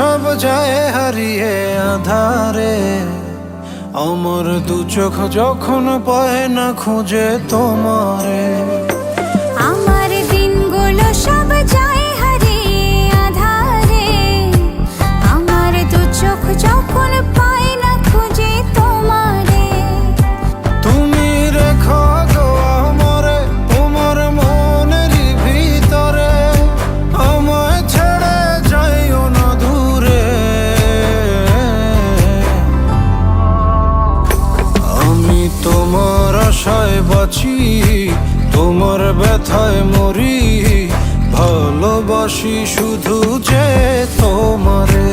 সব যায় হারিয়ে আধারে, আমার দু চোখ যখন পায় না খুঁজে তোমারে। আমার দিনগুলো সব যায় হারিয়ে আধারে, আমার দু চোখ যখন পায় না খুঁজে তোমারে। তুমি রেখো গো আমারে তোমার মনের ভিতরে, আমায় ছেড়ে যাইও না দূরে। আমি তোমার আশায় বাঁচি, তোমার ব্যথায় মরি, ভালোবাসি শুধু যে তোমারে।